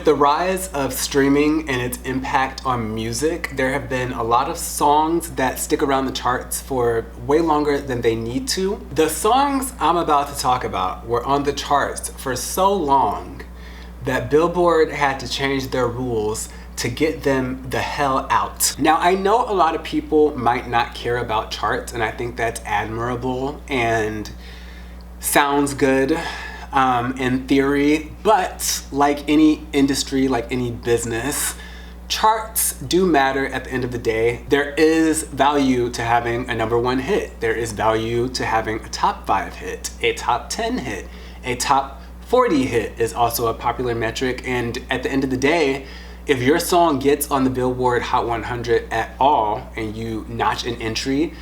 the rise of streaming and its impact on music, there have been a lot of songs that stick around the charts for way longer than they need to. The songs I'm about to talk about were on the charts for so long that Billboard had to change their rules to get them the hell out. Now, I know a lot of people might not care about charts, and I think that's admirable and sounds good in theory, but like any industry, like any business, charts do matter at the end of the day. There is value to having a #1 hit. There is value to having a top 5 hit, a top 10 hit, a top 40 hit is also a popular metric. And at the end of the day, if your song gets on the Billboard Hot 100 at all and you notch an entry,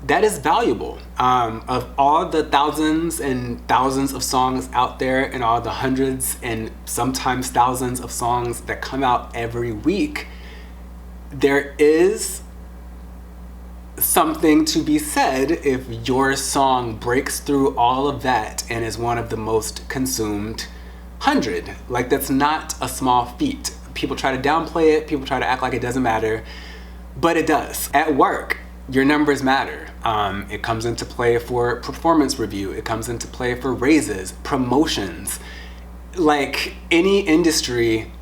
that is valuable. Of all the thousands and thousands of songs out there and all the hundreds and sometimes thousands of songs that come out every week, there is something to be said if your song breaks through all of that and is one of the most consumed 100. Like, that's not a small feat. People try to downplay it, people try to act like it doesn't matter, but it does. At work, your numbers matter. It comes into play for performance review, it comes into play for raises, promotions. Like any industry,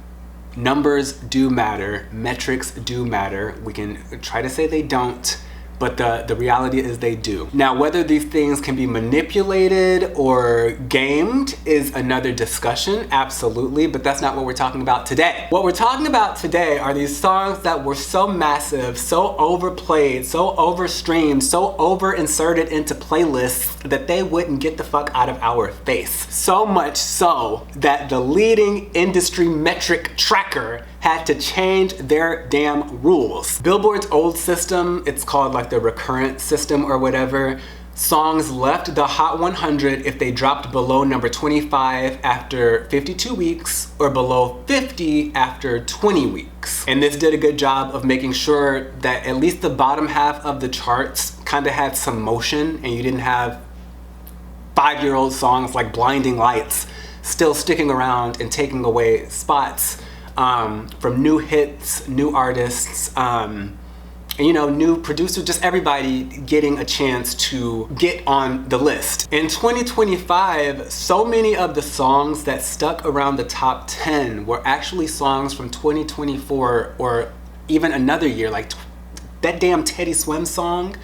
numbers do matter, metrics do matter. We can try to say they don't, but the reality is they do. Now, whether these things can be manipulated or gamed is another discussion, absolutely, but that's not what we're talking about today. What we're talking about today are these songs that were so massive, so overplayed, so overstreamed, so over-inserted into playlists that they wouldn't get the fuck out of our face. So much so that the leading industry metric tracker had to change their damn rules. Billboard's old system, it's called like the recurrent system or whatever, songs left the Hot 100 if they dropped below number 25 after 52 weeks or below 50 after 20 weeks. And this did a good job of making sure that at least the bottom half of the charts kind of had some motion and you didn't have 5-year-old songs like Blinding Lights still sticking around and taking away spots from new hits, new artists, and, you know, new producers, just everybody getting a chance to get on the list. In 2025, so many of the songs that stuck around the top 10 were actually songs from 2024 or even another year. Like that damn Teddy Swims song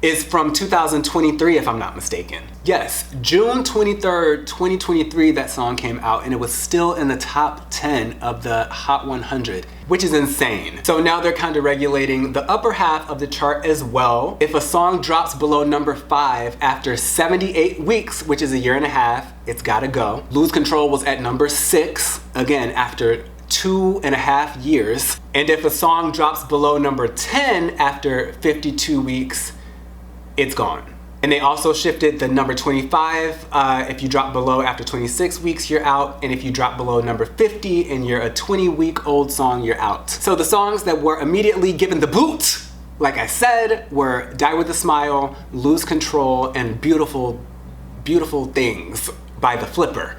is from 2023, if I'm not mistaken. Yes, June 23rd, 2023, that song came out and it was still in the top 10 of the Hot 100, which is insane. So now they're kind of regulating the upper half of the chart as well. If a song drops below number 5 after 78 weeks, which is a year and a half, it's gotta go. Lose Control was at number 6, again, after 2.5 years. And if a song drops below number 10 after 52 weeks, it's gone. And they also shifted the number 25. If you drop below after 26 weeks, you're out. And if you drop below number 50 and you're a 20-week-old song, you're out. So the songs that were immediately given the boot, like I said, were Die With A Smile, Lose Control, and Beautiful, Beautiful Things by The Flipper.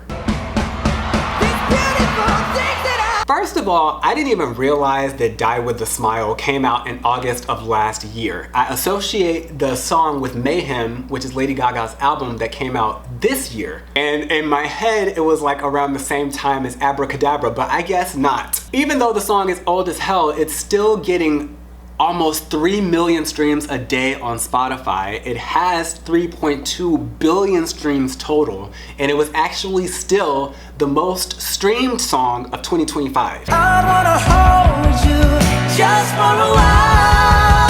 First of all, I didn't even realize that Die With A Smile came out in August of last year. I associate the song with Mayhem, which is Lady Gaga's album that came out this year. And in my head, it was like around the same time as Abracadabra, but I guess not. Even though the song is old as hell, it's still getting almost 3 million streams a day on Spotify. It has 3.2 billion streams total, and it was actually still the most streamed song of 2025. I wanna hold you just for a while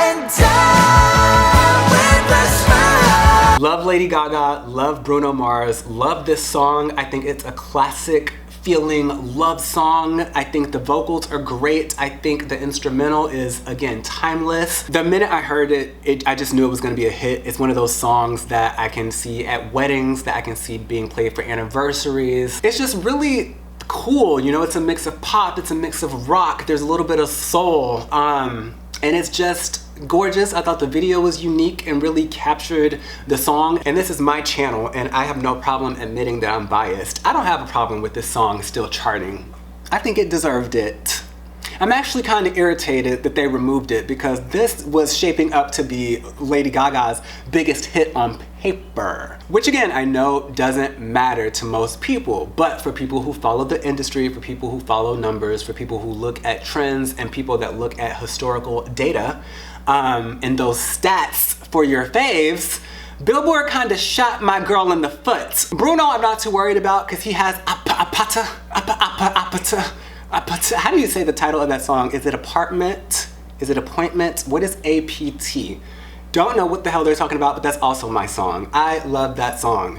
and die with a smile. Love Lady Gaga, love Bruno Mars, love this song. I think it's a classic feeling love song. I think the vocals are great. I think the instrumental is, again, timeless. The minute I heard it, I just knew it was gonna be a hit. It's one of those songs that I can see at weddings, that I can see being played for anniversaries. It's just really cool, you know, it's a mix of pop, it's a mix of rock, there's a little bit of soul, and it's just gorgeous. I thought the video was unique and really captured the song. And this is my channel and I have no problem admitting that I'm biased. I don't have a problem with this song still charting I think it deserved it. I'm actually kind of irritated that they removed it because this was shaping up to be Lady Gaga's biggest hit on paper. Which again, I know doesn't matter to most people, but for people who follow the industry, for people who follow numbers, for people who look at trends, and people that look at historical data, and those stats for your faves, Billboard kind of shot my girl in the foot. Bruno I'm not too worried about because he has how do you say the title of that song? Is it Apartment? Is it Appointment? What is APT? Don't know what the hell they're talking about, but that's also my song. I love that song.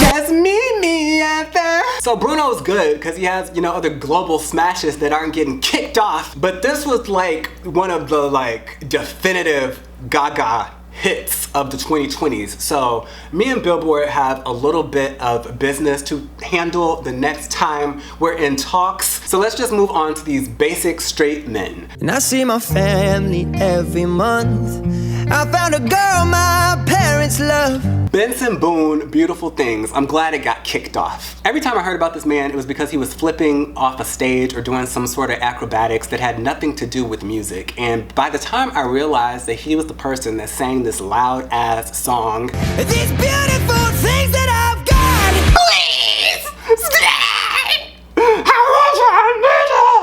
Just meet me at there. So Bruno's good because he has, you know, other global smashes that aren't getting kicked off. But this was like one of the like definitive Gaga hits of the 2020s. So me and Billboard have a little bit of business to handle the next time we're in talks. So let's just move on to these basic straight men. And I see my family every month. I found a girl my parents love. Benson Boone, Beautiful Things. I'm glad it got kicked off. Every time I heard about this man, it was because he was flipping off a stage or doing some sort of acrobatics that had nothing to do with music. And by the time I realized that he was the person that sang this loud ass song, These beautiful things that I've got. please stay. How much I need you.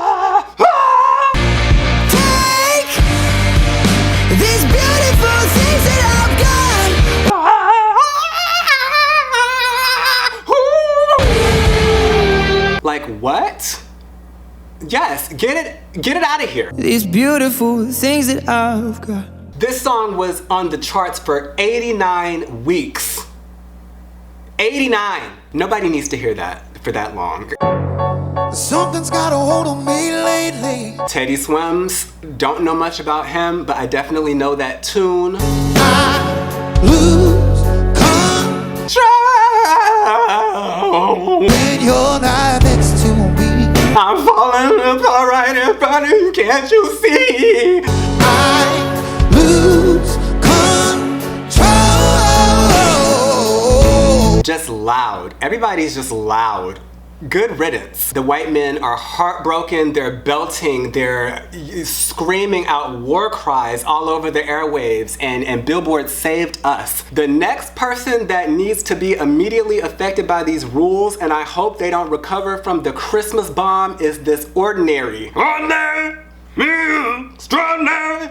Take these beautiful things that I've got. Like what? Yes, get it out of here. These beautiful things that I've got. This song was on the charts for 89 weeks. 89. Nobody needs to hear that for that long. Something's got a hold on me lately. Teddy Swims, don't know much about him, but I definitely know that tune. I lose control when you're not next to me. I'm falling apart right in front of you, can't you see? I lose control. Just loud. Everybody's just loud. Good riddance. The white men are heartbroken, they're belting, they're screaming out war cries all over the airwaves, and Billboard saved us. The next person that needs to be immediately affected by these rules, and I hope they don't recover from the Christmas bomb, is this Ordinary. Ordinary, extraordinary,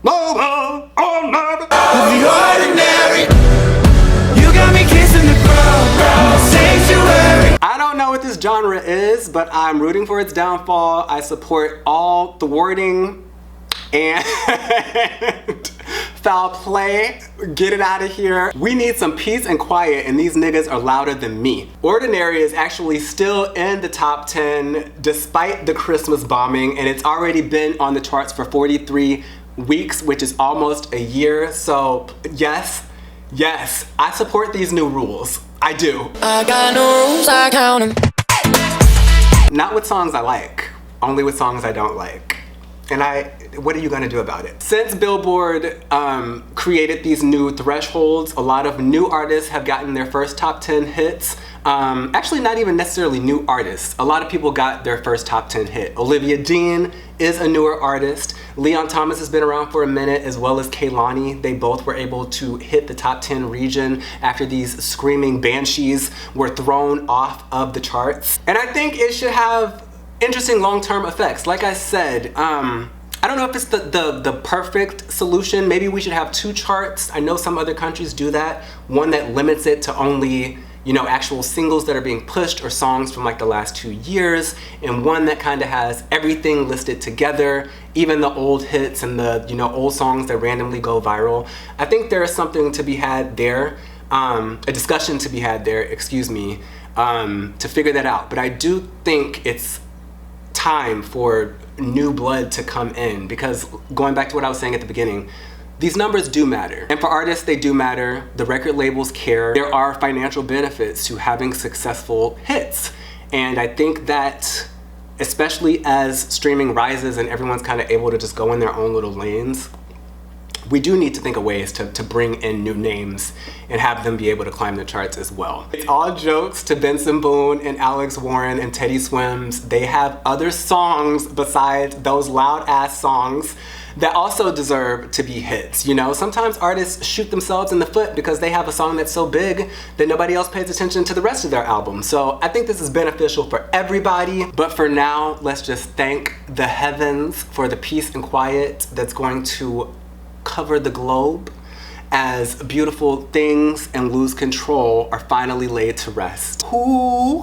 noble, ordinary. The ordinary. You got me kissing the ground, sanctuary. I don't know what this genre is, but I'm rooting for its downfall. I support all thwarting and foul play. Get it out of here. We need some peace and quiet, and these niggas are louder than me. Ordinary is actually still in the top 10 despite the Christmas bombing, and it's already been on the charts for 43 weeks, which is almost a year. So yes, I support these new rules. I do. I got no rules, I count them. Not with songs I like, only with songs I don't like. And what are you gonna do about it? Since Billboard created these new thresholds, a lot of new artists have gotten their first top 10 hits. Actually, not even necessarily new artists. A lot of people got their first top 10 hit. Olivia Dean is a newer artist. Leon Thomas has been around for a minute, as well as Kehlani. They both were able to hit the top 10 region after these screaming banshees were thrown off of the charts. And I think it should have interesting long-term effects. Like I said, I don't know if it's the perfect solution. Maybe we should have 2 charts. I know some other countries do that. One that limits it to only, you know, actual singles that are being pushed or songs from like the last 2 years, and one that kind of has everything listed together, even the old hits and the, you know, old songs that randomly go viral. I think there is something to be had there, a discussion to be had there, excuse me, to figure that out. But I do think it's time for new blood to come in, because going back to what I was saying at the beginning, these numbers do matter. And for artists, they do matter. The record labels care. There are financial benefits to having successful hits. And I think that, especially as streaming rises and everyone's kind of able to just go in their own little lanes, we do need to think of ways to bring in new names and have them be able to climb the charts as well. It's all jokes to Benson Boone and Alex Warren and Teddy Swims. They have other songs besides those loud ass songs that also deserve to be hits. You know, sometimes artists shoot themselves in the foot because they have a song that's so big that nobody else pays attention to the rest of their album. So I think this is beneficial for everybody. But for now, let's just thank the heavens for the peace and quiet that's going to cover the globe as beautiful things and lose control are finally laid to rest. Ooh.